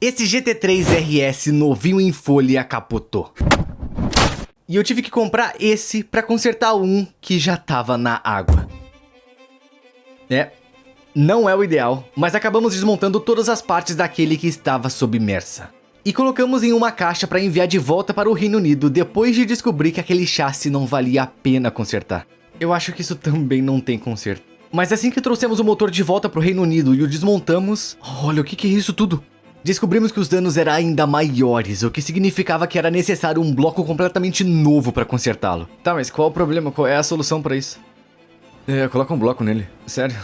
Esse GT3 RS novinho em folha capotou. E eu tive que comprar esse pra consertar um que já tava na água. Não é o ideal, mas acabamos desmontando todas as partes daquele que estava submersa. E colocamos em uma caixa para enviar de volta para o Reino Unido depois de descobrir que aquele chassi não valia a pena consertar. Eu acho que isso também não tem conserto. Mas assim que trouxemos o motor de volta para o Reino Unido e o desmontamos... Olha, o que é isso tudo? Descobrimos que os danos eram ainda maiores, o que significava que era necessário um bloco completamente novo para consertá-lo. Tá, mas qual o problema? Qual é a solução para isso? Coloca um bloco nele. Sério?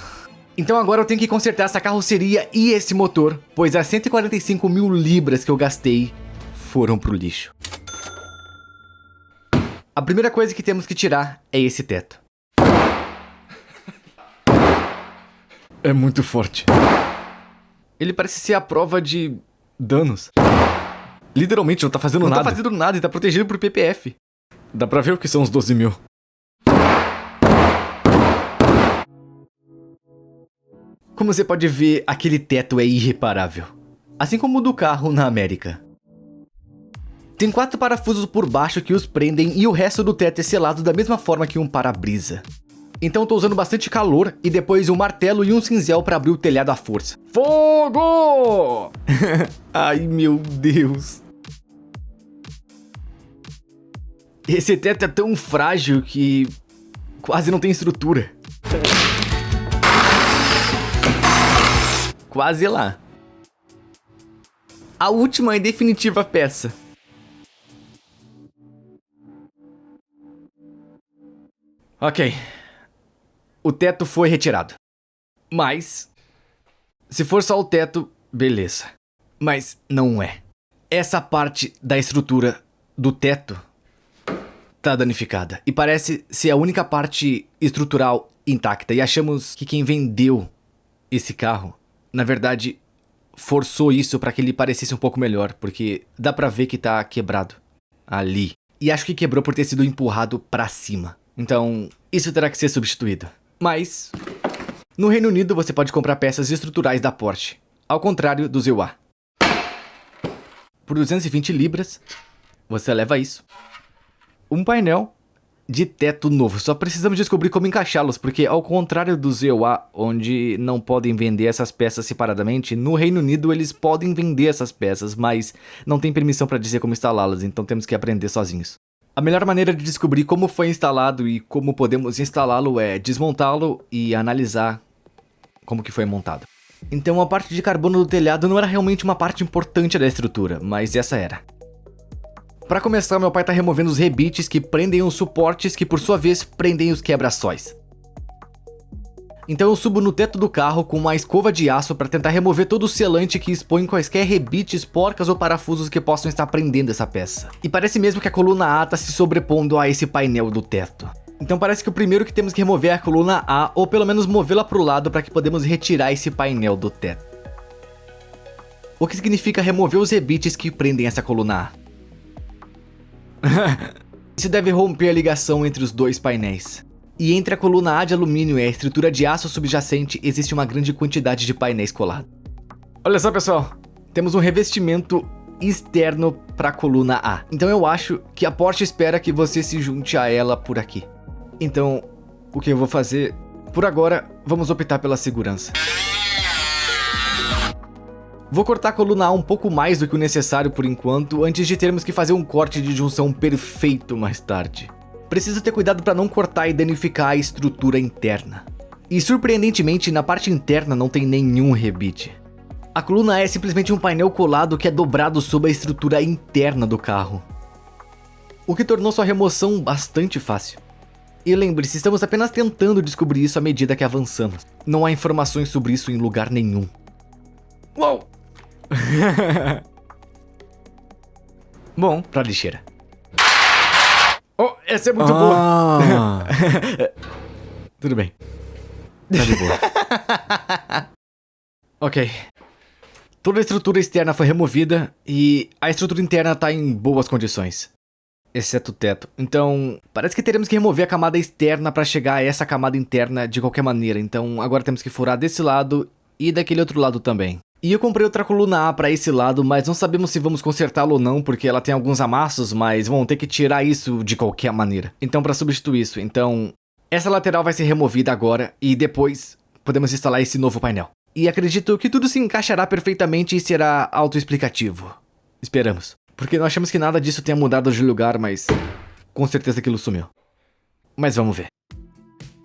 Então agora eu tenho que consertar essa carroceria e esse motor, pois as 145 mil libras que eu gastei foram pro lixo. A primeira coisa que temos que tirar é esse teto. É muito forte. Ele parece ser a prova de danos. Literalmente não tá fazendo nada. Não tá fazendo nada e tá protegido por PPF. Dá pra ver o que são os 12 mil. Como você pode ver, aquele teto é irreparável. Assim como o do carro na América. Tem 4 parafusos por baixo que os prendem e o resto do teto é selado da mesma forma que um para-brisa. Então tô usando bastante calor e depois um martelo e um cinzel para abrir o telhado à força. Fogo! Ai meu Deus. Esse teto é tão frágil que quase não tem estrutura. Quase lá. A última e definitiva peça. Ok. O teto foi retirado. Mas, se for só o teto, beleza. Mas não é. Essa parte da estrutura do teto tá danificada. E parece ser a única parte estrutural intacta. E achamos que quem vendeu esse carro, na verdade, forçou isso para que ele parecesse um pouco melhor, porque dá pra ver que tá quebrado ali. E acho que quebrou por ter sido empurrado pra cima. Então, isso terá que ser substituído. Mas, no Reino Unido você pode comprar peças estruturais da Porsche, ao contrário do ZUA. Por 220 libras, você leva isso. Um painel de teto novo. Só precisamos descobrir como encaixá-los, porque ao contrário do ZUA, onde não podem vender essas peças separadamente, no Reino Unido eles podem vender essas peças, mas não tem permissão para dizer como instalá-las, então temos que aprender sozinhos. A melhor maneira de descobrir como foi instalado e como podemos instalá-lo é desmontá-lo e analisar como que foi montado. Então a parte de carbono do telhado não era realmente uma parte importante da estrutura, mas essa era. Para começar, meu pai tá removendo os rebites que prendem os suportes que por sua vez prendem os quebra-sóis. Então eu subo no teto do carro com uma escova de aço para tentar remover todo o selante que expõe quaisquer rebites, porcas ou parafusos que possam estar prendendo essa peça. E parece mesmo que a coluna A tá se sobrepondo a esse painel do teto. Então parece que o primeiro que temos que remover é a coluna A, ou pelo menos movê-la pro lado para que podemos retirar esse painel do teto. O que significa remover os rebites que prendem essa coluna A. Isso deve romper a ligação entre os dois painéis. E entre a coluna A de alumínio e a estrutura de aço subjacente existe uma grande quantidade de painéis colados. Olha só, pessoal, temos um revestimento externo para a coluna A. Então eu acho que a Porsche espera que você se junte a ela por aqui. Então, o que eu vou fazer? Por agora, vamos optar pela segurança. Vou cortar a coluna A um pouco mais do que o necessário por enquanto, antes de termos que fazer um corte de junção perfeito mais tarde. Preciso ter cuidado para não cortar e danificar a estrutura interna. E surpreendentemente, na parte interna não tem nenhum rebite. A coluna A é simplesmente um painel colado que é dobrado sob a estrutura interna do carro, o que tornou sua remoção bastante fácil. E lembre-se, estamos apenas tentando descobrir isso à medida que avançamos. Não há informações sobre isso em lugar nenhum. Uou! Bom, pra lixeira. Oh, essa é muito boa. Tudo bem. Tá de boa. Ok. Toda a estrutura externa foi removida e a estrutura interna tá em boas condições. Exceto o teto. Então, parece que teremos que remover a camada externa para chegar a essa camada interna de qualquer maneira. Então, agora temos que furar desse lado e daquele outro lado também. E eu comprei outra coluna A pra esse lado, mas não sabemos se vamos consertá-la ou não, porque ela tem alguns amassos, mas vão ter que tirar isso de qualquer maneira. Então pra substituir isso, essa lateral vai ser removida agora e depois podemos instalar esse novo painel. E acredito que tudo se encaixará perfeitamente e será autoexplicativo. Esperamos. Porque nós achamos que nada disso tenha mudado de lugar, mas com certeza aquilo sumiu. Mas vamos ver.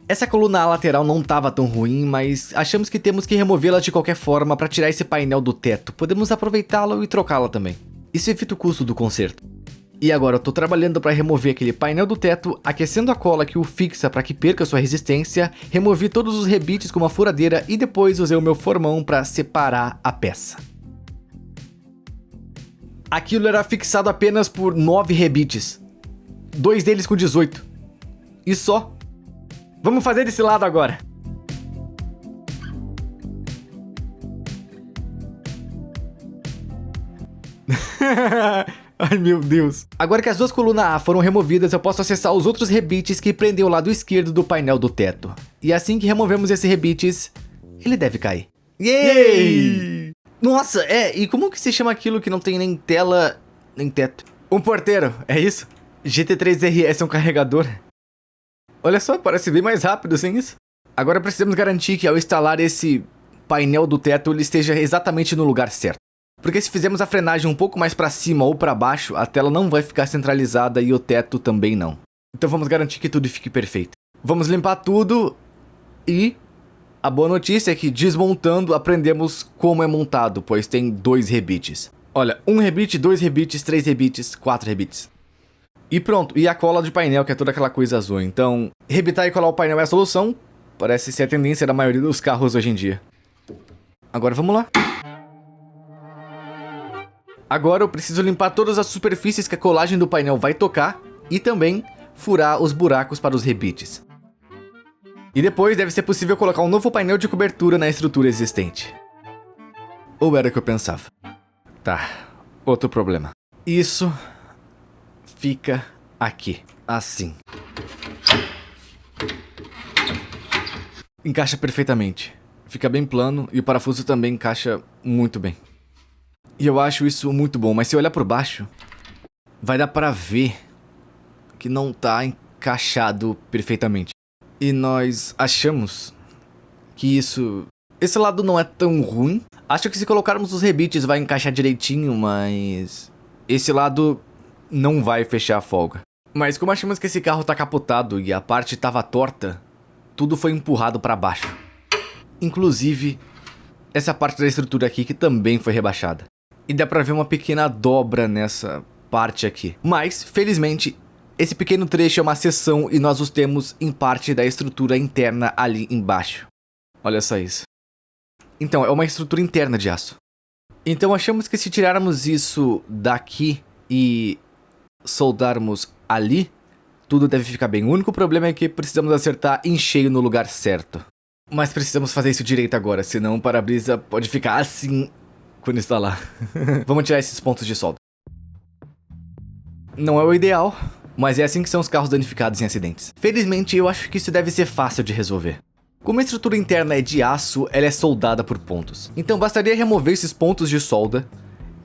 Essa coluna A lateral não estava tão ruim, mas achamos que temos que removê-la de qualquer forma para tirar esse painel do teto. Podemos aproveitá-la e trocá-la também. Isso evita o custo do conserto. E agora eu tô trabalhando para remover aquele painel do teto, aquecendo a cola que o fixa para que perca sua resistência, removi todos os rebites com uma furadeira e depois usei o meu formão para separar a peça. Aquilo era fixado apenas por 9 rebites. 2 deles com 18. E só. Vamos fazer desse lado agora. Ai meu Deus. Agora que as duas colunas A foram removidas, eu posso acessar os outros rebites que prendem o lado esquerdo do painel do teto. E assim que removemos esses rebites, ele deve cair. Yay! Nossa, e como que se chama aquilo que não tem nem tela, nem teto? Um porteiro, é isso? GT3RS é um carregador. Olha só, parece bem mais rápido sem isso. Agora precisamos garantir que ao instalar esse painel do teto, ele esteja exatamente no lugar certo. Porque se fizermos a frenagem um pouco mais para cima ou para baixo, a tela não vai ficar centralizada e o teto também não. Então vamos garantir que tudo fique perfeito. Vamos limpar tudo e a boa notícia é que desmontando aprendemos como é montado, pois tem 2 rebites. Olha, 1 rebite, 2 rebites, 3 rebites, 4 rebites. E pronto, e a cola de painel, que é toda aquela coisa azul. Então, rebitar e colar o painel é a solução. Parece ser a tendência da maioria dos carros hoje em dia. Agora vamos lá. Agora eu preciso limpar todas as superfícies que a colagem do painel vai tocar e também furar os buracos para os rebites. E depois deve ser possível colocar um novo painel de cobertura na estrutura existente. Ou era o que eu pensava? Tá, outro problema. Isso fica aqui, assim. Encaixa perfeitamente. Fica bem plano e o parafuso também encaixa muito bem. E eu acho isso muito bom, mas se olhar por baixo, vai dar pra ver que não tá encaixado perfeitamente. E nós achamos que esse lado não é tão ruim. Acho que se colocarmos os rebites vai encaixar direitinho, mas esse lado não vai fechar a folga. Mas como achamos que esse carro tá capotado e a parte tava torta, tudo foi empurrado pra baixo. Inclusive, essa parte da estrutura aqui que também foi rebaixada. E dá pra ver uma pequena dobra nessa parte aqui. Mas, felizmente, esse pequeno trecho é uma seção e nós os temos em parte da estrutura interna ali embaixo. Olha só isso. Então, é uma estrutura interna de aço. Então achamos que se tirarmos isso daqui e soldarmos ali, tudo deve ficar bem. O único problema é que precisamos acertar em cheio no lugar certo. Mas precisamos fazer isso direito agora, senão o para-brisa pode ficar assim quando instalar. Vamos tirar esses pontos de solda. Não é o ideal, mas é assim que são os carros danificados em acidentes. Felizmente, eu acho que isso deve ser fácil de resolver. Como a estrutura interna é de aço, ela é soldada por pontos. Então bastaria remover esses pontos de solda,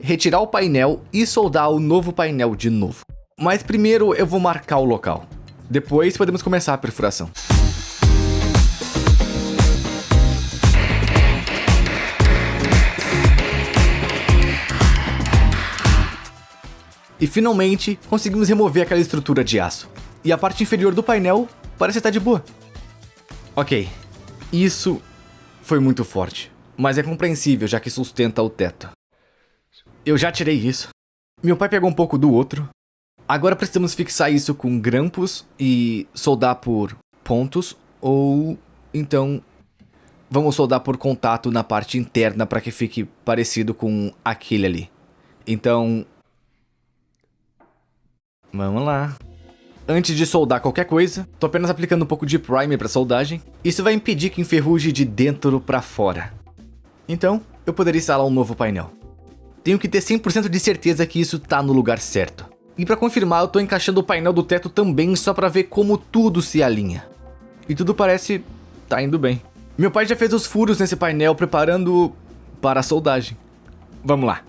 retirar o painel e soldar o novo painel de novo. Mas primeiro eu vou marcar o local. Depois podemos começar a perfuração. E finalmente, conseguimos remover aquela estrutura de aço. E a parte inferior do painel parece estar de boa. Ok, isso foi muito forte, mas é compreensível já que sustenta o teto. Eu já tirei isso. Meu pai pegou um pouco do outro. Agora precisamos fixar isso com grampos e soldar por pontos, ou então vamos soldar por contato na parte interna para que fique parecido com aquele ali. Então vamos lá. Antes de soldar qualquer coisa, tô apenas aplicando um pouco de primer para soldagem. Isso vai impedir que enferruje de dentro para fora. Então, eu poderia instalar um novo painel. Tenho que ter 100% de certeza que isso tá no lugar certo. E para confirmar, eu tô encaixando o painel do teto também só para ver como tudo se alinha. E tudo parece tá indo bem. Meu pai já fez os furos nesse painel preparando para a soldagem. Vamos lá.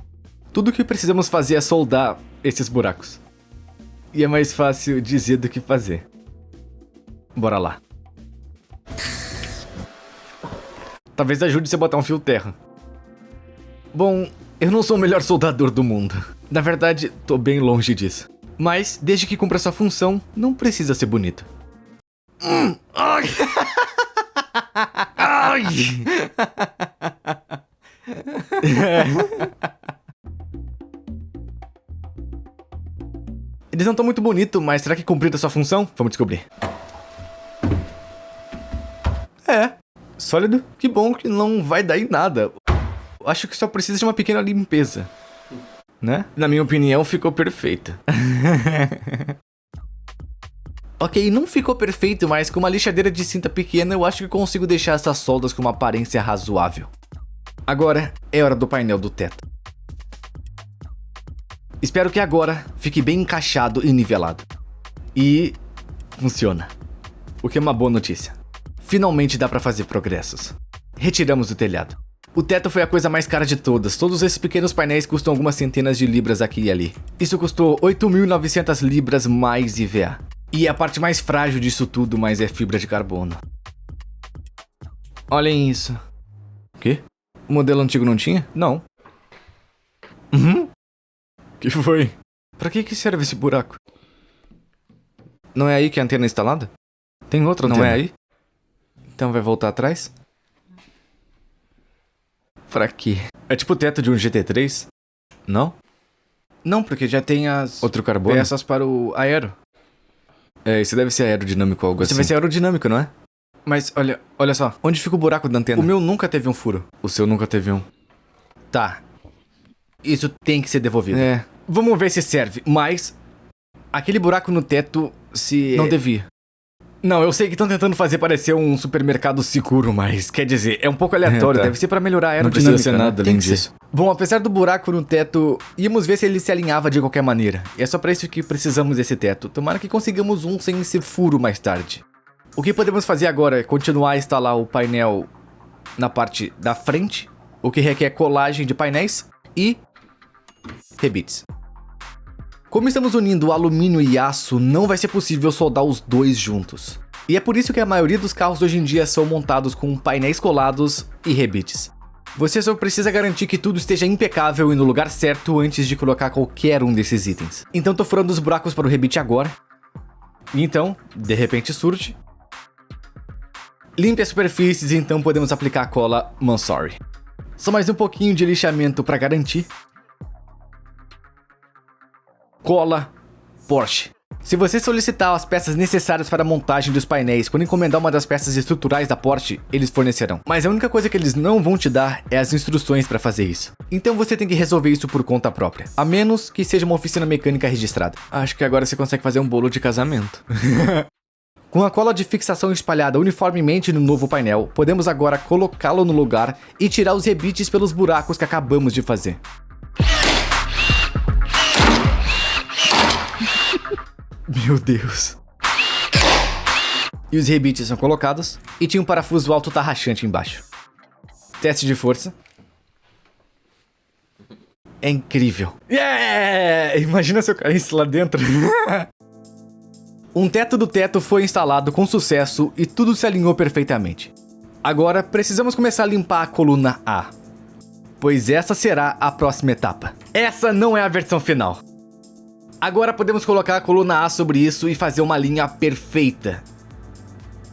Tudo o que precisamos fazer é soldar esses buracos. E é mais fácil dizer do que fazer. Bora lá. Talvez ajude você a botar um fio terra. Bom, eu não sou o melhor soldador do mundo. Na verdade, tô bem longe disso. Mas, desde que cumpra sua função, não precisa ser bonito. Ai! Ai! Eles não estão muito bonitos, mas será que cumpriram a sua função? Vamos descobrir. É, sólido. Que bom que não vai dar em nada. Acho que só precisa de uma pequena limpeza. Né? Na minha opinião, ficou perfeito. Ok, não ficou perfeito, mas com uma lixadeira de cinta pequena eu acho que consigo deixar essas soldas com uma aparência razoável. Agora é hora do painel do teto. Espero que agora fique bem encaixado e nivelado. E funciona. O que é uma boa notícia. Finalmente dá pra fazer progressos. Retiramos o telhado. O teto foi a coisa mais cara de todas. Todos esses pequenos painéis custam algumas centenas de libras aqui e ali. Isso custou 8.900 libras mais IVA. E a parte mais frágil disso tudo, mas é fibra de carbono. Olhem isso. O quê? O modelo antigo não tinha? Não. Que foi? Pra que serve esse buraco? Não é aí que a antena é instalada? Tem outra antena? Não é aí? Então vai voltar atrás? Pra quê? É tipo o teto de um GT3? Não? Não, porque já tem as outro carbono? Peças para o aero. É, isso deve ser aerodinâmico ou algo assim. Isso vai ser aerodinâmico, não é? Mas olha só, onde fica o buraco da antena? O meu nunca teve um furo. O seu nunca teve um. Tá. Isso tem que ser devolvido. É. Vamos ver se serve, mas aquele buraco no teto se... Não devia. Não, eu sei que estão tentando fazer parecer um supermercado seguro, mas quer dizer, é um pouco aleatório, deve ser pra melhorar a aerodinâmica. Não precisa ser nada além disso. Bom, apesar do buraco no teto, íamos ver se ele se alinhava de qualquer maneira. E é só pra isso que precisamos desse teto. Tomara que consigamos um sem esse furo mais tarde. O que podemos fazer agora é continuar a instalar o painel na parte da frente, o que requer colagem de painéis e rebites. Como estamos unindo alumínio e aço, não vai ser possível soldar os dois juntos. E é por isso que a maioria dos carros hoje em dia são montados com painéis colados e rebites. Você só precisa garantir que tudo esteja impecável e no lugar certo antes de colocar qualquer um desses itens. Então tô furando os buracos para o rebite agora. E então, de repente surge. Limpe as superfícies e então podemos aplicar a cola Mansory. Só mais um pouquinho de lixamento para garantir. Cola Porsche. Se você solicitar as peças necessárias para a montagem dos painéis quando encomendar uma das peças estruturais da Porsche, eles fornecerão. Mas a única coisa que eles não vão te dar é as instruções para fazer isso. Então você tem que resolver isso por conta própria. A menos que seja uma oficina mecânica registrada. Acho que agora você consegue fazer um bolo de casamento. Com a cola de fixação espalhada uniformemente no novo painel, podemos agora colocá-lo no lugar e tirar os rebites pelos buracos que acabamos de fazer. Meu Deus. E os rebites são colocados e tinha um parafuso alto tarrachante embaixo. Teste de força. É incrível. Yeah! Imagina se eu caísse lá dentro. Um teto do teto foi instalado com sucesso e tudo se alinhou perfeitamente. Agora precisamos começar a limpar a coluna A, pois essa será a próxima etapa. Essa não é a versão final. Agora podemos colocar a coluna A sobre isso e fazer uma linha perfeita.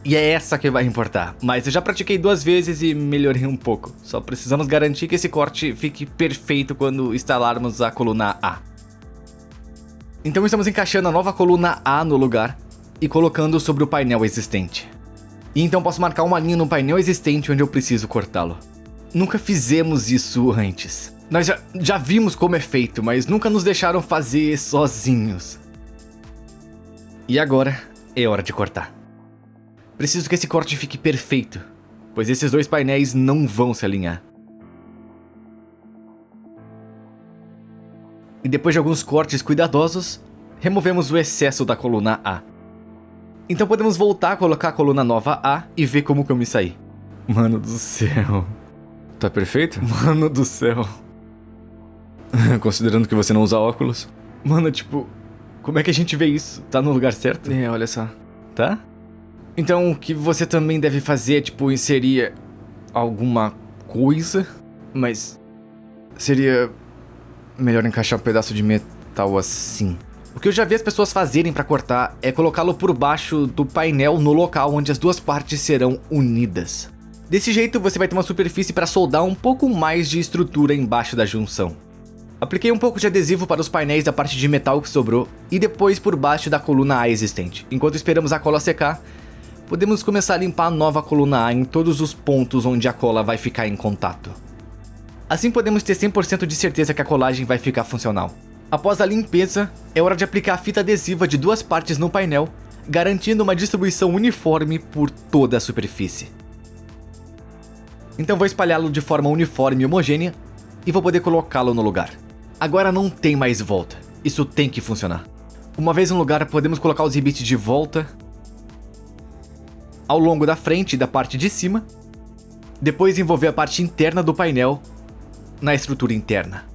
E é essa que vai importar. Mas eu já pratiquei 2 vezes e melhorei um pouco. Só precisamos garantir que esse corte fique perfeito quando instalarmos a coluna A. Então estamos encaixando a nova coluna A no lugar e colocando sobre o painel existente. E então posso marcar uma linha no painel existente onde eu preciso cortá-lo. Nunca fizemos isso antes. Nós já vimos como é feito, mas nunca nos deixaram fazer sozinhos. E agora é hora de cortar. Preciso que esse corte fique perfeito, pois esses 2 painéis não vão se alinhar. E depois de alguns cortes cuidadosos, removemos o excesso da coluna A. Então podemos voltar a colocar a coluna nova A e ver como que eu me saí. Mano do céu. Tá perfeito? Mano do céu. Considerando que você não usa óculos. Mano, tipo, como é que a gente vê isso? Tá no lugar certo? É, olha só. Tá? Então, o que você também deve fazer é, tipo, inserir alguma coisa, mas seria melhor encaixar um pedaço de metal assim. O que eu já vi as pessoas fazerem pra cortar é colocá-lo por baixo do painel no local onde as duas partes serão unidas. Desse jeito você vai ter uma superfície para soldar um pouco mais de estrutura embaixo da junção. Apliquei um pouco de adesivo para os painéis da parte de metal que sobrou e depois por baixo da coluna A existente. Enquanto esperamos a cola secar, podemos começar a limpar a nova coluna A em todos os pontos onde a cola vai ficar em contato. Assim podemos ter 100% de certeza que a colagem vai ficar funcional. Após a limpeza, é hora de aplicar a fita adesiva de duas partes no painel, garantindo uma distribuição uniforme por toda a superfície. Então vou espalhá-lo de forma uniforme e homogênea e vou poder colocá-lo no lugar. Agora não tem mais volta, isso tem que funcionar. Uma vez no lugar, podemos colocar os ribetes de volta ao longo da frente e da parte de cima, depois envolver a parte interna do painel na estrutura interna.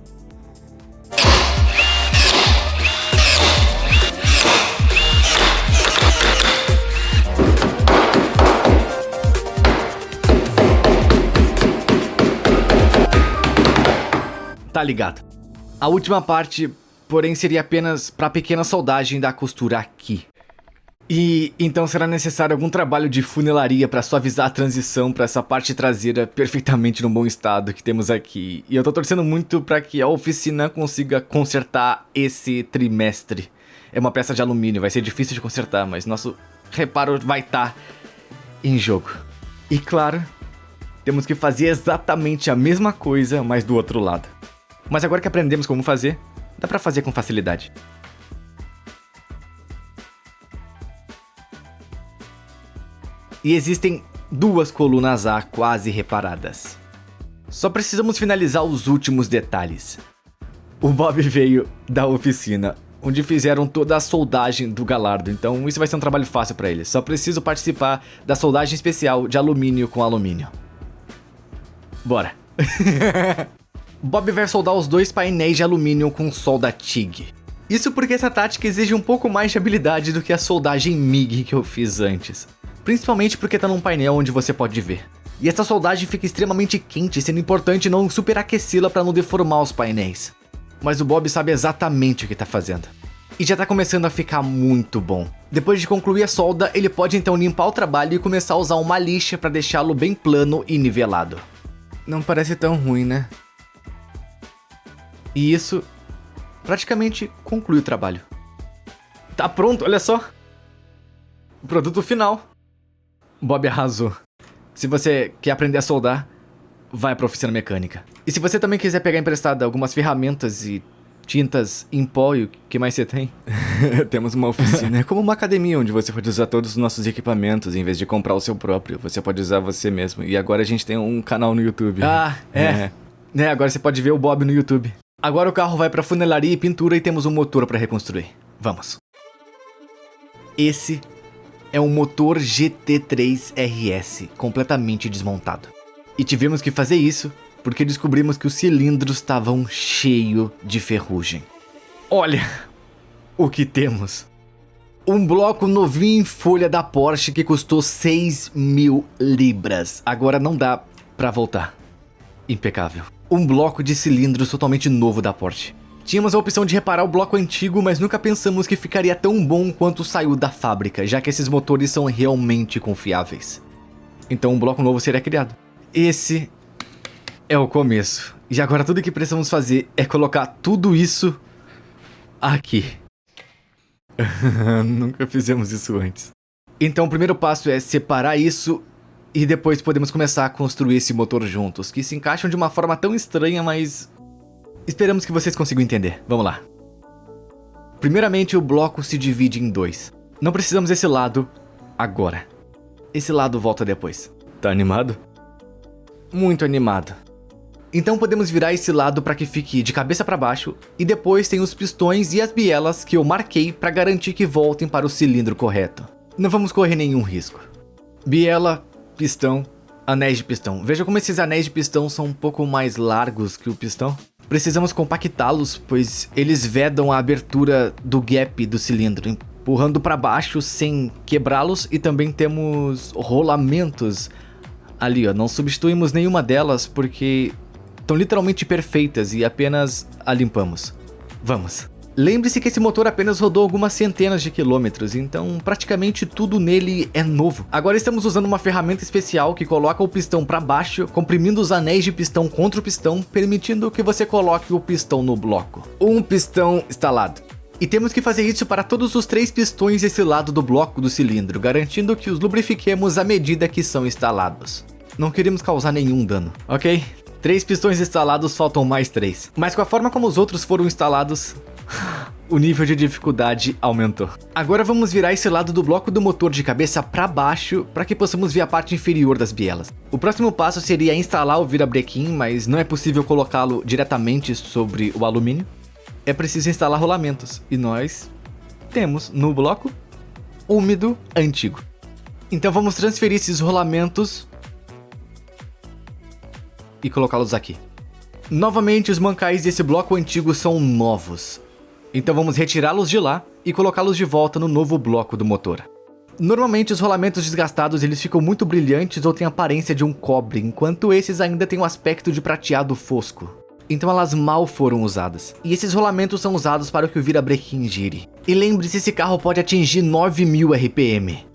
Tá ligado. A última parte, porém, seria apenas para pequena soldagem da costura aqui. E então será necessário algum trabalho de funilaria para suavizar a transição para essa parte traseira perfeitamente no bom estado que temos aqui. E eu tô torcendo muito para que a oficina consiga consertar esse trimestre. É uma peça de alumínio, vai ser difícil de consertar, mas nosso reparo vai estar em jogo. E claro, temos que fazer exatamente a mesma coisa, mas do outro lado. Mas agora que aprendemos como fazer, dá pra fazer com facilidade. E existem duas colunas A quase reparadas. Só precisamos finalizar os últimos detalhes. O Bob veio da oficina, onde fizeram toda a soldagem do Galardo, então isso vai ser um trabalho fácil pra ele. Só preciso participar da soldagem especial de alumínio com alumínio. Bora! Bob vai soldar os dois painéis de alumínio com solda TIG. Isso porque essa tática exige um pouco mais de habilidade do que a soldagem MIG que eu fiz antes. Principalmente porque tá num painel onde você pode ver. E essa soldagem fica extremamente quente, sendo importante não superaquecê-la para não deformar os painéis. Mas o Bob sabe exatamente o que tá fazendo. E já tá começando a ficar muito bom. Depois de concluir a solda, ele pode então limpar o trabalho e começar a usar uma lixa para deixá-lo bem plano e nivelado. Não parece tão ruim, né? E isso praticamente conclui o trabalho. Tá pronto, olha só. O produto final. Bob arrasou. Se você quer aprender a soldar, vai pra oficina mecânica. E se você também quiser pegar emprestado algumas ferramentas e tintas em pó e o que mais você tem? Temos uma oficina. É como uma academia onde você pode usar todos os nossos equipamentos em vez de comprar o seu próprio. Você pode usar você mesmo. E agora a gente tem um canal no YouTube. Ah, é. Agora você pode ver o Bob no YouTube. Agora o carro vai pra funilaria e pintura e temos um motor pra reconstruir. Vamos. Esse é um motor GT3 RS, completamente desmontado. E tivemos que fazer isso porque descobrimos que os cilindros estavam cheios de ferrugem. Olha o que temos. Um bloco novinho em folha da Porsche que custou 6.000 libras. Agora não dá pra voltar. Impecável. Um bloco de cilindros totalmente novo da Porsche. Tínhamos a opção de reparar o bloco antigo, mas nunca pensamos que ficaria tão bom quanto saiu da fábrica, já que esses motores são realmente confiáveis. Então um bloco novo seria criado. Esse é o começo. E agora tudo que precisamos fazer é colocar tudo isso aqui. Nunca fizemos isso antes. Então o primeiro passo é separar isso e depois podemos começar a construir esse motor juntos, que se encaixam de uma forma tão estranha, mas esperamos que vocês consigam entender. Vamos lá. Primeiramente, o bloco se divide em dois. Não precisamos desse lado agora. Esse lado volta depois. Tá animado? Muito animado. Então podemos virar esse lado para que fique de cabeça para baixo e depois tem os pistões e as bielas que eu marquei para garantir que voltem para o cilindro correto. Não vamos correr nenhum risco. Biela, pistão Anéis de pistão. Veja como esses anéis de pistão são um pouco mais largos que o pistão. Precisamos compactá-los, pois eles vedam a abertura do gap do cilindro, empurrando para baixo sem quebrá-los, e também temos rolamentos ali, ó. Não substituímos nenhuma delas porque estão literalmente perfeitas e apenas a limpamos. Vamos. Lembre-se que esse motor apenas rodou algumas centenas de quilômetros, então praticamente tudo nele é novo. Agora estamos usando uma ferramenta especial que coloca o pistão para baixo, comprimindo os anéis de pistão contra o pistão, permitindo que você coloque o pistão no bloco. Um pistão instalado. E temos que fazer isso para todos os 3 pistões desse lado do bloco do cilindro, garantindo que os lubrifiquemos à medida que são instalados. Não queremos causar nenhum dano, ok? 3 pistões instalados, faltam mais 3. Mas com a forma como os outros foram instalados, o nível de dificuldade aumentou. Agora vamos virar esse lado do bloco do motor de cabeça para baixo para que possamos ver a parte inferior das bielas. O próximo passo seria instalar o virabrequim, mas não é possível colocá-lo diretamente sobre o alumínio. É preciso instalar rolamentos, e nós temos no bloco úmido antigo. Então vamos transferir esses rolamentos e colocá-los aqui. Novamente, os mancais desse bloco antigo são novos. Então vamos retirá-los de lá e colocá-los de volta no novo bloco do motor. Normalmente os rolamentos desgastados eles ficam muito brilhantes ou têm a aparência de um cobre, enquanto esses ainda têm um aspecto de prateado fosco. Então elas mal foram usadas. E esses rolamentos são usados para que o virabrequim gire. E lembre-se, esse carro pode atingir 9.000 RPM.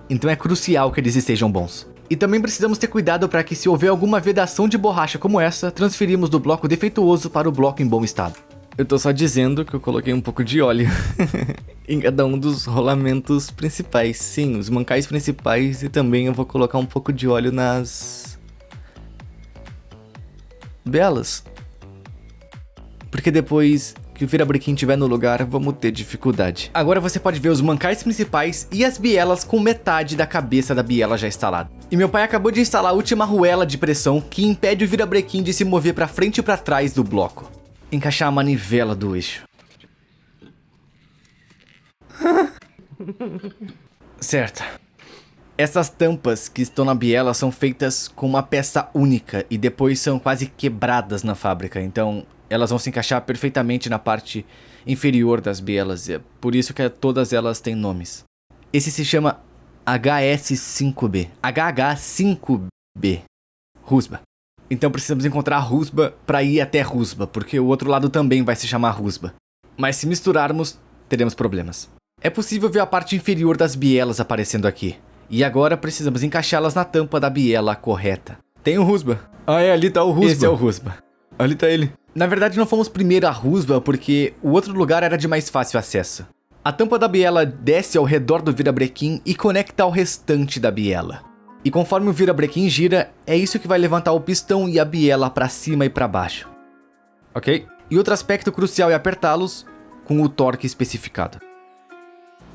Então é crucial que eles estejam bons. E também precisamos ter cuidado para que, se houver alguma vedação de borracha como essa, transferimos do bloco defeituoso para o bloco em bom estado. Eu tô só dizendo que eu coloquei um pouco de óleo em cada um dos rolamentos principais. Sim, os mancais principais, e também eu vou colocar um pouco de óleo nas bielas. Porque depois que o virabrequim estiver no lugar, vamos ter dificuldade. Agora você pode ver os mancais principais e as bielas com metade da cabeça da biela já instalada. E meu pai acabou de instalar a última arruela de pressão que impede o virabrequim de se mover para frente e para trás do bloco. Encaixar a manivela do eixo. Certo. Essas tampas que estão na biela são feitas com uma peça única e depois são quase quebradas na fábrica, então elas vão se encaixar perfeitamente na parte inferior das bielas, é por isso que todas elas têm nomes. Esse se chama HS5B, HH5B, Rusba. Então precisamos encontrar Rusba para ir até Rusba, porque o outro lado também vai se chamar Rusba. Mas se misturarmos, teremos problemas. É possível ver a parte inferior das bielas aparecendo aqui. E agora precisamos encaixá-las na tampa da biela correta. Tem o Rusba. Ah, é, ali tá o Rusba. Esse é o Rusba. Ali tá ele. Na verdade não fomos primeiro a Rusba porque o outro lugar era de mais fácil acesso. A tampa da biela desce ao redor do virabrequim e conecta ao restante da biela. E conforme o virabrequim gira, é isso que vai levantar o pistão e a biela para cima e para baixo. Ok? E outro aspecto crucial é apertá-los com o torque especificado.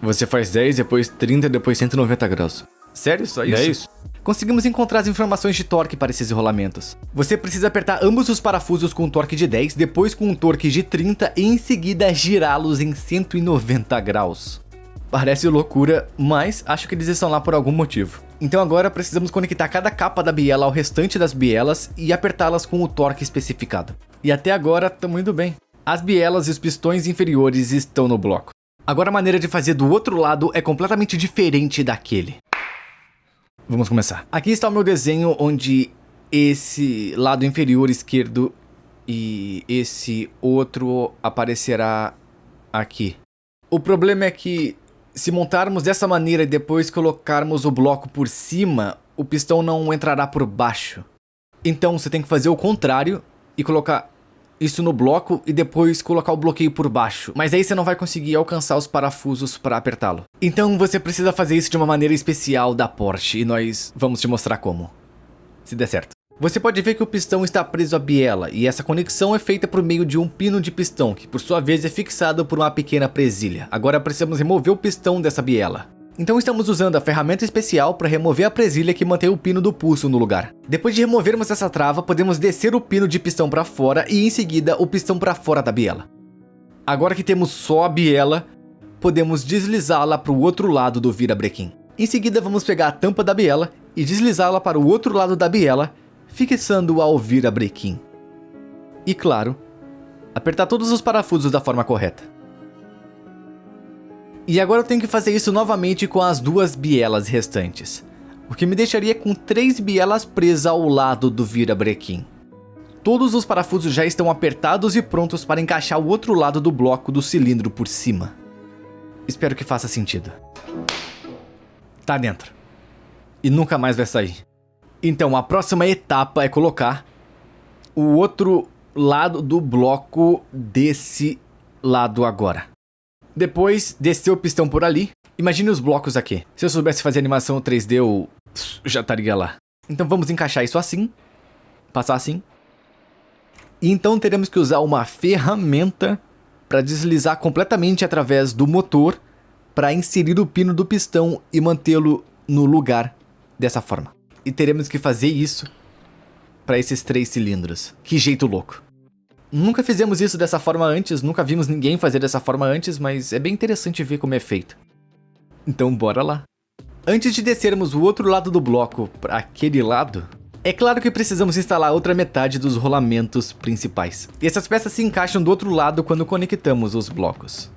Você faz 10, depois 30, depois 190 graus. Sério? Só isso? É isso? Conseguimos encontrar as informações de torque para esses rolamentos. Você precisa apertar ambos os parafusos com um torque de 10, depois com um torque de 30 e em seguida girá-los em 190 graus. Parece loucura, mas acho que eles estão lá por algum motivo. Então agora precisamos conectar cada capa da biela ao restante das bielas e apertá-las com o torque especificado. E até agora estamos indo bem. As bielas e os pistões inferiores estão no bloco. Agora a maneira de fazer do outro lado é completamente diferente daquele. Vamos começar. Aqui está o meu desenho onde esse lado inferior esquerdo e esse outro aparecerá aqui. O problema é que se montarmos dessa maneira e depois colocarmos o bloco por cima, o pistão não entrará por baixo. Então você tem que fazer o contrário e colocar isso no bloco e depois colocar o bloqueio por baixo. Mas aí você não vai conseguir alcançar os parafusos para apertá-lo. Então você precisa fazer isso de uma maneira especial da Porsche e nós vamos te mostrar como. Se der certo. Você pode ver que o pistão está preso à biela e essa conexão é feita por meio de um pino de pistão, que por sua vez é fixado por uma pequena presilha. Agora precisamos remover o pistão dessa biela. Então estamos usando a ferramenta especial para remover a presilha que mantém o pino do pulso no lugar. Depois de removermos essa trava, podemos descer o pino de pistão para fora e em seguida o pistão para fora da biela. Agora que temos só a biela, podemos deslizá-la para o outro lado do virabrequim. Em seguida vamos pegar a tampa da biela e deslizá-la para o outro lado da biela, fixando ao virabrequim. E claro, apertar todos os parafusos da forma correta. E agora eu tenho que fazer isso novamente com as 2 bielas restantes, o que me deixaria com 3 bielas presas ao lado do virabrequim. Todos os parafusos já estão apertados e prontos para encaixar o outro lado do bloco do cilindro por cima. Espero que faça sentido. Tá dentro. E nunca mais vai sair. Então a próxima etapa é colocar o outro lado do bloco desse lado agora. Depois, descer o pistão por ali. Imagine os blocos aqui. Se eu soubesse fazer animação 3D, eu já estaria lá. Então vamos encaixar isso assim. Passar assim. E então teremos que usar uma ferramenta para deslizar completamente através do motor para inserir o pino do pistão e mantê-lo no lugar dessa forma. E teremos que fazer isso para esses 3 cilindros. Que jeito louco. Nunca fizemos isso dessa forma antes, nunca vimos ninguém fazer dessa forma antes, mas é bem interessante ver como é feito. Então bora lá. Antes de descermos o outro lado do bloco para aquele lado, é claro que precisamos instalar a outra metade dos rolamentos principais. E essas peças se encaixam do outro lado quando conectamos os blocos.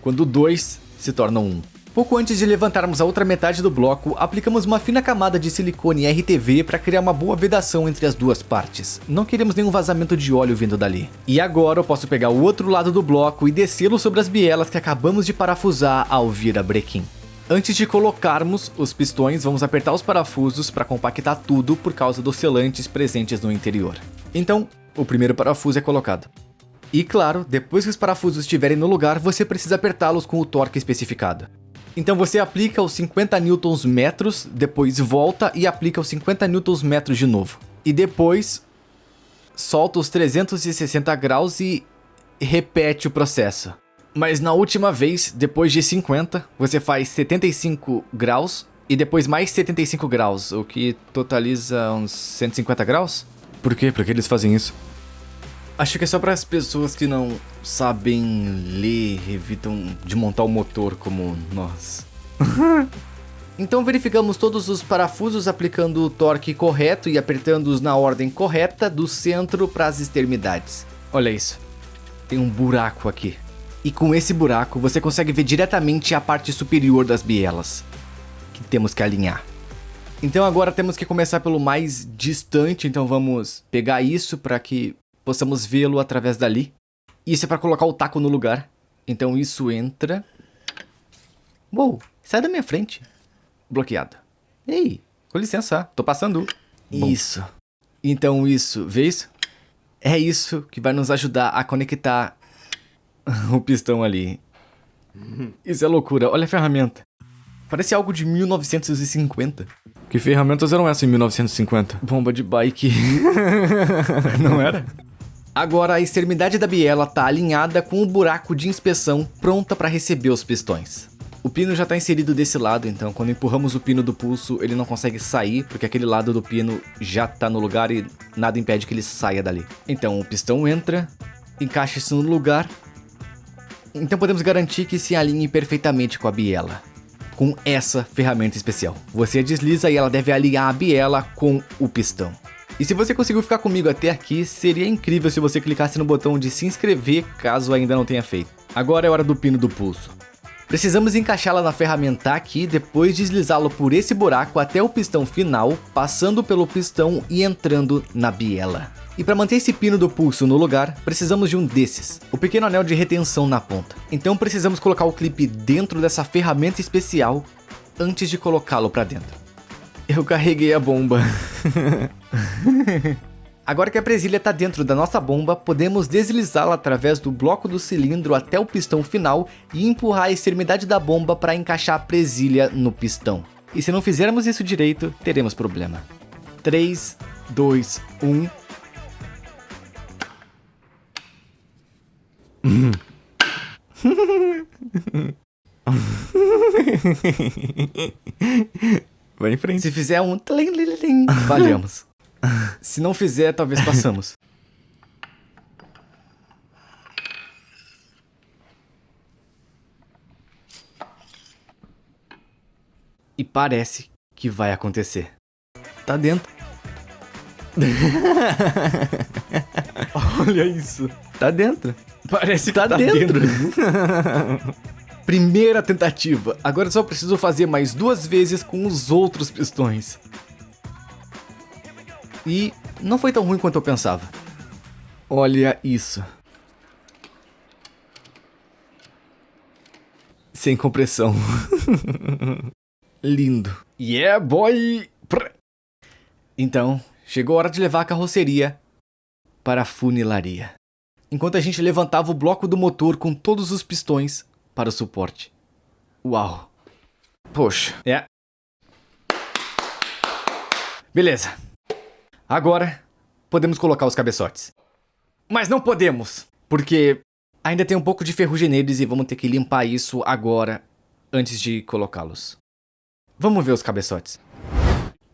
Quando 2 se tornam 1. Pouco antes de levantarmos a outra metade do bloco, aplicamos uma fina camada de silicone RTV para criar uma boa vedação entre as 2 partes. Não queremos nenhum vazamento de óleo vindo dali. E agora eu posso pegar o outro lado do bloco e descê-lo sobre as bielas que acabamos de parafusar ao virabrequim. Antes de colocarmos os pistões, vamos apertar os parafusos para compactar tudo por causa dos selantes presentes no interior. Então, o primeiro parafuso é colocado. E claro, depois que os parafusos estiverem no lugar, você precisa apertá-los com o torque especificado. Então você aplica os 50 Nm, depois volta e aplica os 50 Nm de novo. E depois solta os 360 graus e repete o processo. Mas na última vez, depois de 50, você faz 75 graus e depois mais 75 graus, o que totaliza uns 150 graus? Por quê? Por que eles fazem isso? Acho que é só para as pessoas que não sabem ler, evitam de montar o motor como nós. Então verificamos todos os parafusos aplicando o torque correto e apertando-os na ordem correta do centro para as extremidades. Olha isso, tem um buraco aqui. E com esse buraco você consegue ver diretamente a parte superior das bielas, que temos que alinhar. Então agora temos que começar pelo mais distante, então vamos pegar isso para que possamos vê-lo através dali. Isso é para colocar o taco no lugar. Então isso entra. Uou, sai da minha frente. Bloqueado. Ei, com licença, tô passando. Bom. Isso. Então isso, vê isso? É isso que vai nos ajudar a conectar o pistão ali. Isso é loucura, olha a ferramenta. Parece algo de 1950. Que ferramentas eram essas em 1950? Bomba de bike. Não era? Agora a extremidade da biela está alinhada com o buraco de inspeção pronta para receber os pistões. O pino já está inserido desse lado, então quando empurramos o pino do pulso ele não consegue sair, porque aquele lado do pino já está no lugar e nada impede que ele saia dali. Então o pistão entra, encaixa-se no lugar, então podemos garantir que se alinhe perfeitamente com a biela. Com essa ferramenta especial. Você desliza e ela deve alinhar a biela com o pistão. E se você conseguiu ficar comigo até aqui, seria incrível se você clicasse no botão de se inscrever, caso ainda não tenha feito. Agora é hora do pino do pulso. Precisamos encaixá-la na ferramenta aqui, depois deslizá-lo por esse buraco até o pistão final, passando pelo pistão e entrando na biela. E para manter esse pino do pulso no lugar, precisamos de um desses, o pequeno anel de retenção na ponta. Então precisamos colocar o clipe dentro dessa ferramenta especial antes de colocá-lo para dentro. Eu carreguei a bomba. Agora que a presilha está dentro da nossa bomba, podemos deslizá-la através do bloco do cilindro até o pistão final e empurrar a extremidade da bomba para encaixar a presilha no pistão. E se não fizermos isso direito, teremos problema. 3, 2, 1... Vai em frente. Se fizer um... falhamos. Se não fizer, talvez passamos. E parece que vai acontecer. Tá dentro. Olha isso. Tá dentro. Parece que tá dentro. Primeira tentativa. Agora eu só preciso fazer mais 2 vezes com os outros pistões. E não foi tão ruim quanto eu pensava. Olha isso. Sem compressão. Lindo. Yeah, boy! Então, chegou a hora de levar a carroceria para a funilaria. Enquanto a gente levantava o bloco do motor com todos os pistões para o suporte. Uau. Poxa. É. Beleza. Agora, podemos colocar os cabeçotes. Mas não podemos, porque ainda tem um pouco de ferrugem neles e vamos ter que limpar isso agora, antes de colocá-los. Vamos ver os cabeçotes.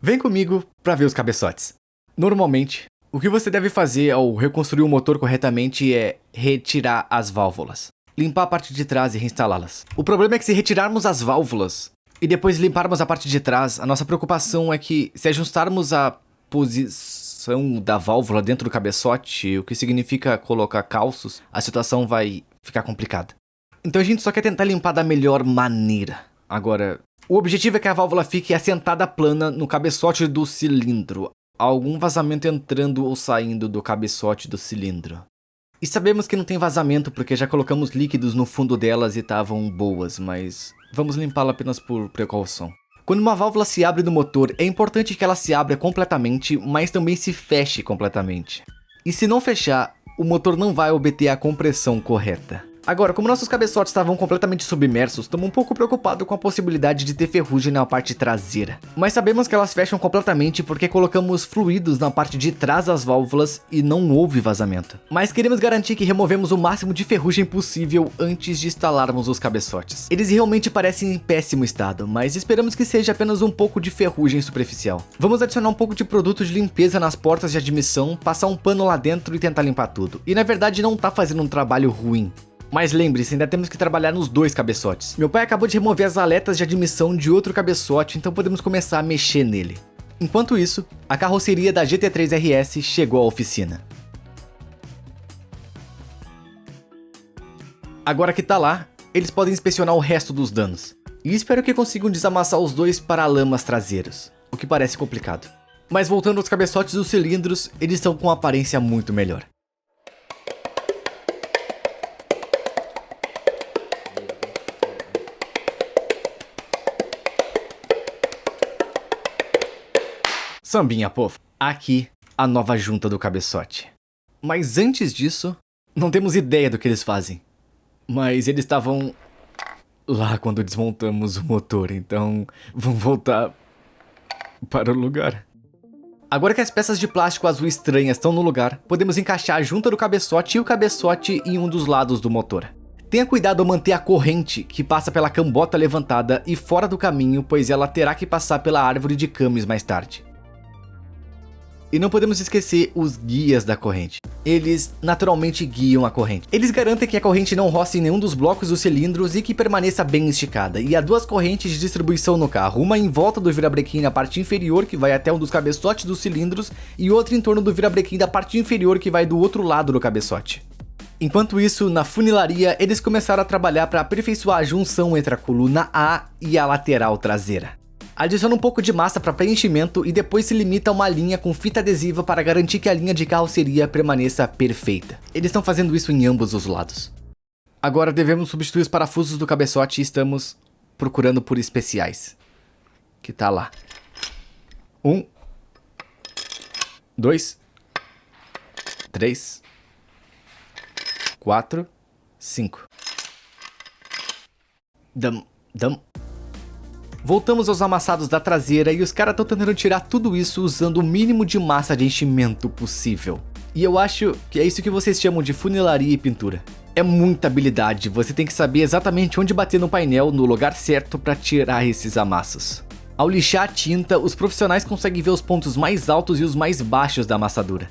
Vem comigo para ver os cabeçotes. Normalmente, o que você deve fazer ao reconstruir o motor corretamente é retirar as válvulas, limpar a parte de trás e reinstalá-las. O problema é que se retirarmos as válvulas e depois limparmos a parte de trás, a nossa preocupação é que se ajustarmos a posição da válvula dentro do cabeçote, o que significa colocar calços, a situação vai ficar complicada. Então a gente só quer tentar limpar da melhor maneira. Agora, o objetivo é que a válvula fique assentada plana no cabeçote do cilindro. Algum vazamento entrando ou saindo do cabeçote do cilindro. E sabemos que não tem vazamento porque já colocamos líquidos no fundo delas e estavam boas, mas vamos limpá-la apenas por precaução. Quando uma válvula se abre no motor, é importante que ela se abra completamente, mas também se feche completamente. E se não fechar, o motor não vai obter a compressão correta. Agora, como nossos cabeçotes estavam completamente submersos, estamos um pouco preocupados com a possibilidade de ter ferrugem na parte traseira. Mas sabemos que elas fecham completamente porque colocamos fluidos na parte de trás das válvulas e não houve vazamento. Mas queremos garantir que removemos o máximo de ferrugem possível antes de instalarmos os cabeçotes. Eles realmente parecem em péssimo estado, mas esperamos que seja apenas um pouco de ferrugem superficial. Vamos adicionar um pouco de produto de limpeza nas portas de admissão, passar um pano lá dentro e tentar limpar tudo. E na verdade não tá fazendo um trabalho ruim. Mas lembre-se, ainda temos que trabalhar nos 2 cabeçotes. Meu pai acabou de remover as aletas de admissão de outro cabeçote, então podemos começar a mexer nele. Enquanto isso, a carroceria da GT3 RS chegou à oficina. Agora que tá lá, eles podem inspecionar o resto dos danos. E espero que consigam desamassar os 2 paralamas traseiros, o que parece complicado. Mas voltando aos cabeçotes dos cilindros, eles estão com uma aparência muito melhor. Sambinha, povo. Aqui, a nova junta do cabeçote. Mas antes disso, não temos ideia do que eles fazem. Mas eles estavam lá quando desmontamos o motor, então vamos voltar para o lugar. Agora que as peças de plástico azul estranhas estão no lugar, podemos encaixar a junta do cabeçote e o cabeçote em um dos lados do motor. Tenha cuidado ao manter a corrente que passa pela cambota levantada e fora do caminho, pois ela terá que passar pela árvore de camis mais tarde. E não podemos esquecer os guias da corrente. Eles naturalmente guiam a corrente. Eles garantem que a corrente não roce em nenhum dos blocos dos cilindros e que permaneça bem esticada. E há 2 correntes de distribuição no carro. Uma em volta do virabrequim na parte inferior, que vai até um dos cabeçotes dos cilindros, e outra em torno do virabrequim da parte inferior, que vai do outro lado do cabeçote. Enquanto isso, na funilaria, eles começaram a trabalhar para aperfeiçoar a junção entre a coluna A e a lateral traseira. Adiciona um pouco de massa para preenchimento e depois se limita a uma linha com fita adesiva para garantir que a linha de carroceria permaneça perfeita. Eles estão fazendo isso em ambos os lados. Agora devemos substituir os parafusos do cabeçote e estamos procurando por especiais. Que tá lá. 1, 2, 3, 4, 5. Dam. Voltamos aos amassados da traseira e os caras estão tentando tirar tudo isso usando o mínimo de massa de enchimento possível. E eu acho que é isso que vocês chamam de funilaria e pintura. É muita habilidade, você tem que saber exatamente onde bater no painel no lugar certo para tirar esses amassos. Ao lixar a tinta, os profissionais conseguem ver os pontos mais altos e os mais baixos da amassadura.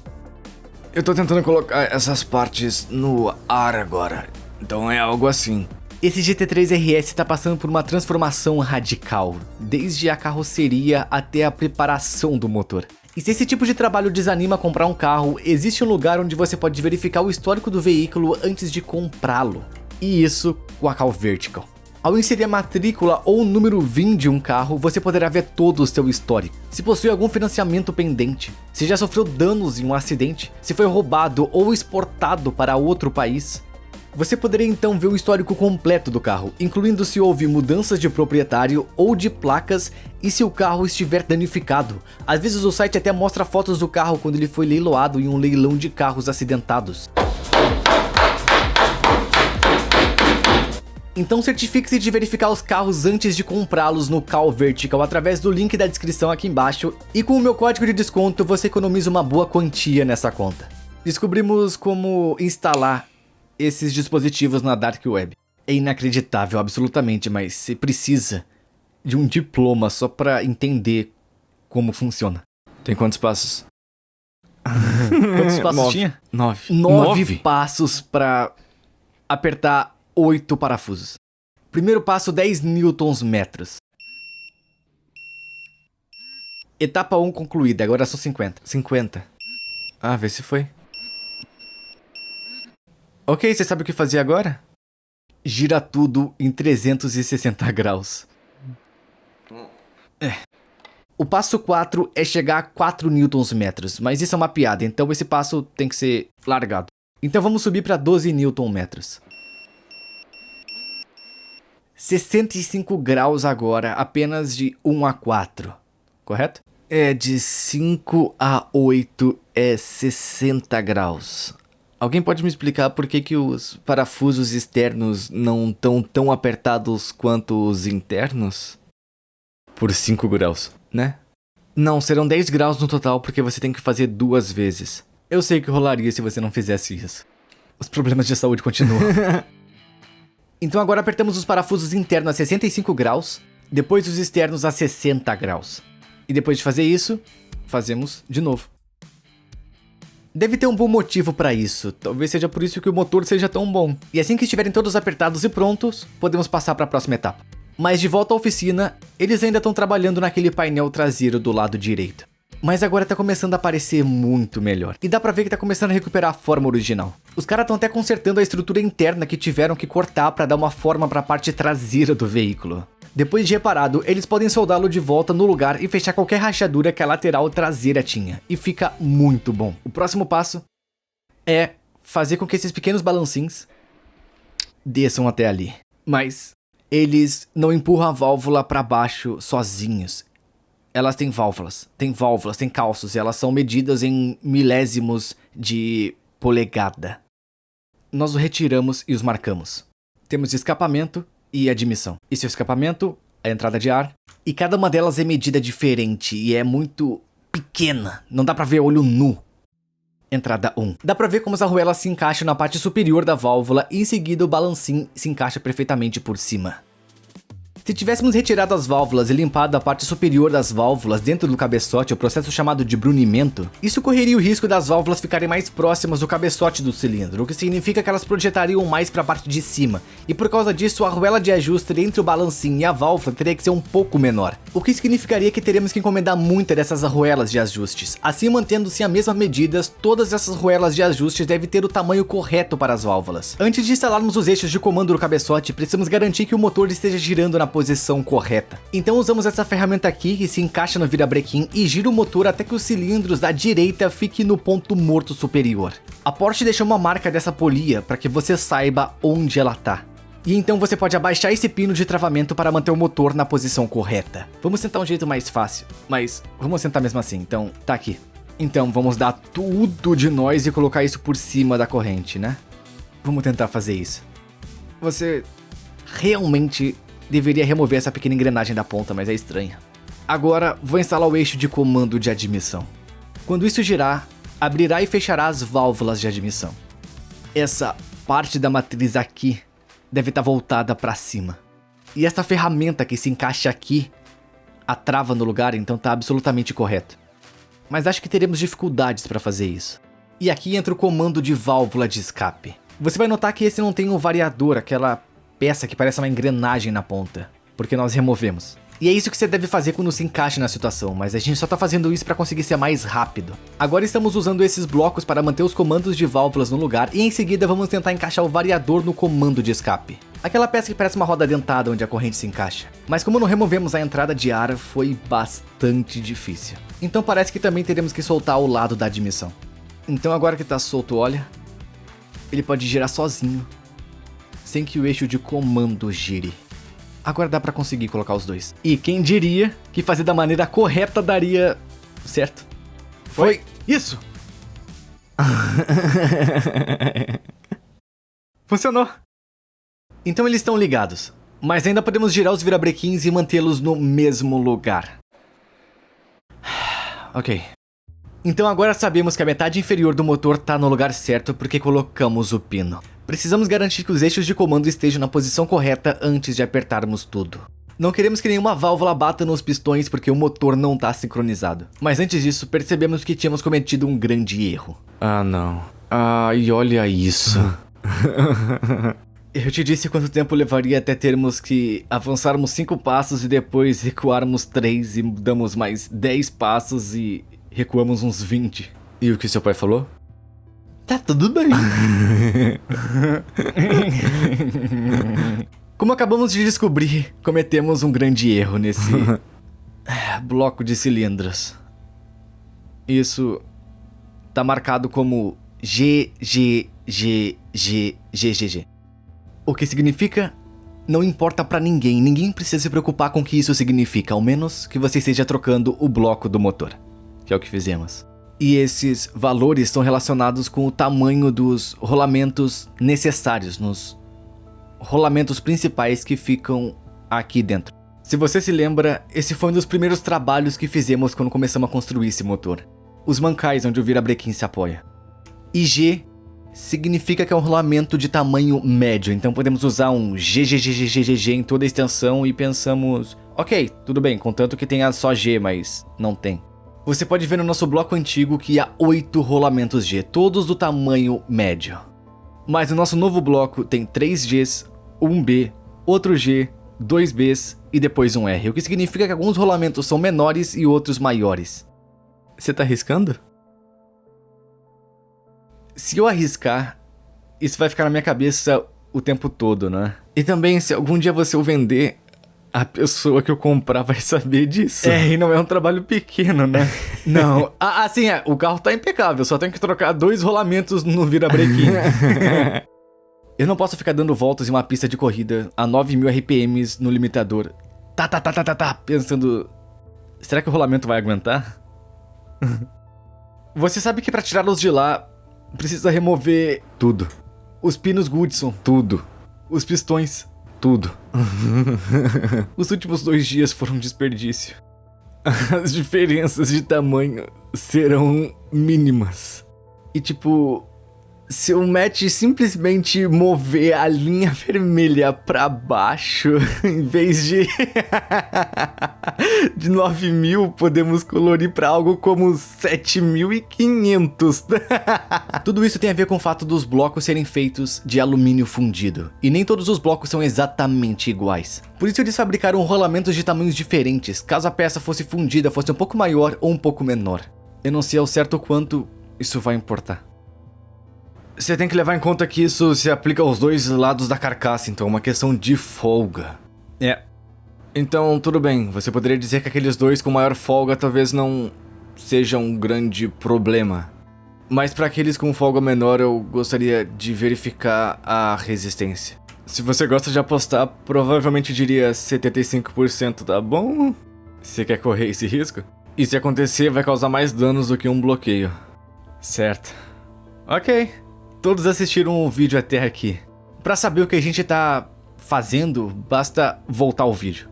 Eu tô tentando colocar essas partes no ar agora, então é algo assim. Esse GT3 RS está passando por uma transformação radical, desde a carroceria até a preparação do motor. E se esse tipo de trabalho desanima comprar um carro, existe um lugar onde você pode verificar o histórico do veículo antes de comprá-lo. E isso com a Cal Vertical. Ao inserir a matrícula ou o número VIN de um carro, você poderá ver todo o seu histórico. Se possui algum financiamento pendente, se já sofreu danos em um acidente, se foi roubado ou exportado para outro país. Você poderia então ver o histórico completo do carro, incluindo se houve mudanças de proprietário ou de placas e se o carro estiver danificado. Às vezes o site até mostra fotos do carro quando ele foi leiloado em um leilão de carros acidentados. Então certifique-se de verificar os carros antes de comprá-los no Cal Vertical através do link da descrição aqui embaixo, e com o meu código de desconto você economiza uma boa quantia nessa conta. Descobrimos como instalar esses dispositivos na Dark Web. É inacreditável, absolutamente, mas você precisa de um diploma só pra entender como funciona. Tem quantos passos? Quantos passos tinha? 9. 9 passos pra apertar 8 parafusos. Primeiro passo, 10 newtons-metros. Etapa 1 concluída, agora são 50. 50. Ah, vê se foi. Ok, você sabe o que fazer agora? Gira tudo em 360 graus. O passo 4 é chegar a 4 newtons-metros, mas isso é uma piada, então esse passo tem que ser largado. Então vamos subir para 12 newton-metros. 65 graus agora, apenas de 1 a 4, correto? É, de 5 a 8 é 60 graus. Alguém pode me explicar por que os parafusos externos não estão tão apertados quanto os internos? Por 5 graus, né? Não, serão 10 graus no total porque você tem que fazer 2 vezes. Eu sei que rolaria se você não fizesse isso. Os problemas de saúde continuam. Então agora apertamos os parafusos internos a 65 graus, depois os externos a 60 graus. E depois de fazer isso, fazemos de novo. Deve ter um bom motivo para isso, talvez seja por isso que o motor seja tão bom. E assim que estiverem todos apertados e prontos, podemos passar para a próxima etapa. Mas de volta à oficina, eles ainda estão trabalhando naquele painel traseiro do lado direito. Mas agora tá começando a parecer muito melhor. E dá pra ver que tá começando a recuperar a forma original. Os caras estão até consertando a estrutura interna que tiveram que cortar pra dar uma forma pra parte traseira do veículo. Depois de reparado, eles podem soldá-lo de volta no lugar e fechar qualquer rachadura que a lateral traseira tinha. E fica muito bom. O próximo passo é fazer com que esses pequenos balancinhos desçam até ali. Mas eles não empurram a válvula pra baixo sozinhos. Elas têm válvulas, têm calços e elas são medidas em milésimos de polegada. Nós os retiramos e os marcamos. Temos escapamento e admissão. Esse é o escapamento, a entrada de ar, e cada uma delas é medida diferente e é muito pequena, não dá pra ver olho nu. Entrada 1. Dá pra ver como as arruelas se encaixam na parte superior da válvula e em seguida o balancinho se encaixa perfeitamente por cima. Se tivéssemos retirado as válvulas e limpado a parte superior das válvulas dentro do cabeçote, o processo chamado de brunimento, isso correria o risco das válvulas ficarem mais próximas do cabeçote do cilindro, o que significa que elas projetariam mais para a parte de cima, e por causa disso a arruela de ajuste entre o balancinho e a válvula teria que ser um pouco menor, o que significaria que teremos que encomendar muitas dessas arruelas de ajustes. Assim, mantendo-se a mesma medidas, todas essas arruelas de ajustes devem ter o tamanho correto para as válvulas. Antes de instalarmos os eixos de comando do cabeçote, precisamos garantir que o motor esteja girando na posição correta. Então usamos essa ferramenta aqui que se encaixa no virabrequim e gira o motor até que os cilindros da direita fiquem no ponto morto superior. A Porsche deixou uma marca dessa polia para que você saiba onde ela tá. E então você pode abaixar esse pino de travamento para manter o motor na posição correta. Vamos tentar um jeito mais fácil, mas vamos tentar mesmo assim, então tá aqui. Então vamos dar tudo de nós e colocar isso por cima da corrente, né? Vamos tentar fazer isso. Você realmente deveria remover essa pequena engrenagem da ponta, mas é estranha. Agora vou instalar o eixo de comando de admissão. Quando isso girar, abrirá e fechará as válvulas de admissão. Essa parte da matriz aqui deve estar voltada para cima. E essa ferramenta que se encaixa aqui, a trava no lugar, então está absolutamente correto. Mas acho que teremos dificuldades para fazer isso. E aqui entra o comando de válvula de escape. Você vai notar que esse não tem um variador, aquela peça que parece uma engrenagem na ponta, porque nós removemos. E é isso que você deve fazer quando se encaixa na situação, mas a gente só tá fazendo isso para conseguir ser mais rápido. Agora estamos usando esses blocos para manter os comandos de válvulas no lugar e em seguida vamos tentar encaixar o variador no comando de escape. Aquela peça que parece uma roda dentada onde a corrente se encaixa. Mas como não removemos a entrada de ar, foi bastante difícil. Então parece que também teremos que soltar o lado da admissão. Então agora que tá solto, olha, ele pode girar sozinho, sem que o eixo de comando gire. Agora dá pra conseguir colocar os dois. E quem diria que fazer da maneira correta daria certo? Foi isso! Funcionou! Então eles estão ligados, mas ainda podemos girar os virabrequins e mantê-los no mesmo lugar. Ok. Então agora sabemos que a metade inferior do motor tá no lugar certo porque colocamos o pino. Precisamos garantir que os eixos de comando estejam na posição correta antes de apertarmos tudo. Não queremos que nenhuma válvula bata nos pistões porque o motor não tá sincronizado. Mas antes disso, percebemos que tínhamos cometido um grande erro. Ah, não. Ah, e olha isso. Eu te disse quanto tempo levaria até termos que avançarmos 5 passos e depois recuarmos 3 e damos mais 10 passos e recuamos uns 20. E o que seu pai falou? Tá tudo bem. Como acabamos de descobrir, cometemos um grande erro nesse bloco de cilindros. Isso tá marcado como GGGGGGG. O que significa? Não importa pra ninguém. Ninguém precisa se preocupar com o que isso significa, ao menos que você esteja trocando o bloco do motor, que é o que fizemos. E esses valores estão relacionados com o tamanho dos rolamentos necessários, nos rolamentos principais que ficam aqui dentro. Se você se lembra, esse foi um dos primeiros trabalhos que fizemos quando começamos a construir esse motor. Os mancais onde o virabrequim se apoia. E G significa que é um rolamento de tamanho médio, então podemos usar um GGGGGG em toda a extensão e pensamos, ok, tudo bem, contanto que tenha só G, mas não tem. Você pode ver no nosso bloco antigo que há 8 rolamentos G, todos do tamanho médio. Mas no nosso novo bloco tem 3 Gs, 1 B, outro G, 2 Bs e depois um R, o que significa que alguns rolamentos são menores e outros maiores. Você tá arriscando? Se eu arriscar, isso vai ficar na minha cabeça o tempo todo, né? E também, se algum dia você o vender, a pessoa que eu comprar vai saber disso. É, e não é um trabalho pequeno, né? Não. Assim, o carro tá impecável, só tenho que trocar 2 rolamentos no virabrequim. Eu não posso ficar dando voltas em uma pista de corrida a 9.000 RPMs no limitador. Pensando, será que o rolamento vai aguentar? Você sabe que pra tirá-los de lá, precisa remover tudo. Os pinos Goodson, tudo. Os pistões, tudo. Os últimos 2 dias foram um desperdício. As diferenças de tamanho serão mínimas. E tipo, se o Matt simplesmente mover a linha vermelha pra baixo, em vez de 9.000, podemos colorir pra algo como 7.500. Tudo isso tem a ver com o fato dos blocos serem feitos de alumínio fundido. E nem todos os blocos são exatamente iguais. Por isso eles fabricaram rolamentos de tamanhos diferentes, caso a peça fosse fundida fosse um pouco maior ou um pouco menor. Eu não sei ao certo quanto isso vai importar. Você tem que levar em conta que isso se aplica aos 2 lados da carcaça, então é uma questão de folga. É. Então, tudo bem, você poderia dizer que aqueles 2 com maior folga talvez não seja um grande problema. Mas para aqueles com folga menor, eu gostaria de verificar a resistência. Se você gosta de apostar, provavelmente diria 75%, tá bom? Você quer correr esse risco? E se acontecer, vai causar mais danos do que um bloqueio. Certo. Ok. Todos assistiram o vídeo até aqui. Pra saber o que a gente tá fazendo, basta voltar ao vídeo.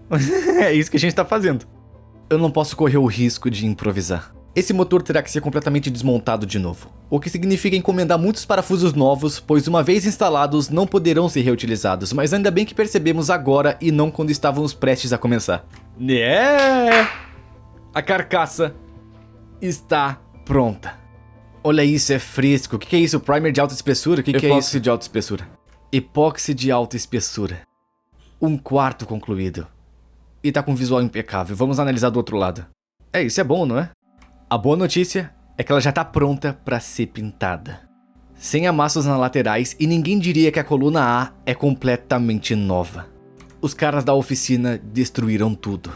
É isso que a gente tá fazendo. Eu não posso correr o risco de improvisar. Esse motor terá que ser completamente desmontado de novo, o que significa encomendar muitos parafusos novos, pois uma vez instalados não poderão ser reutilizados, mas ainda bem que percebemos agora e não quando estávamos prestes a começar. A carcaça está pronta. Olha isso, é fresco. O que é isso? Primer de alta espessura? O que é isso? Epóxi de alta espessura. Epóxi de alta espessura. um quarto concluído. E tá com um visual impecável. Vamos analisar do outro lado. Isso é bom, não é? A boa notícia é que ela já tá pronta pra ser pintada. Sem amassos nas laterais e ninguém diria que a coluna A é completamente nova. Os caras da oficina destruíram tudo.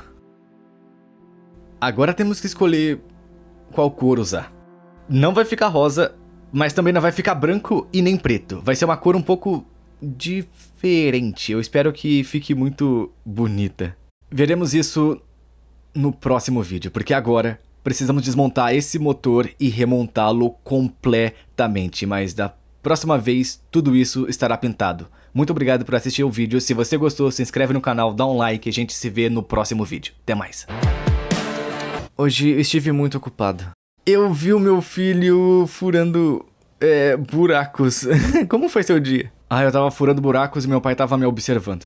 Agora temos que escolher qual cor usar. Não vai ficar rosa, mas também não vai ficar branco e nem preto. Vai ser uma cor um pouco diferente. Eu espero que fique muito bonita. Veremos isso no próximo vídeo, porque agora precisamos desmontar esse motor e remontá-lo completamente. Mas da próxima vez, tudo isso estará pintado. Muito obrigado por assistir o vídeo. Se você gostou, se inscreve no canal, dá um like e a gente se vê no próximo vídeo. Até mais. Hoje eu estive muito ocupado. Eu vi o meu filho furando buracos. Como foi seu dia? Eu tava furando buracos e meu pai tava me observando.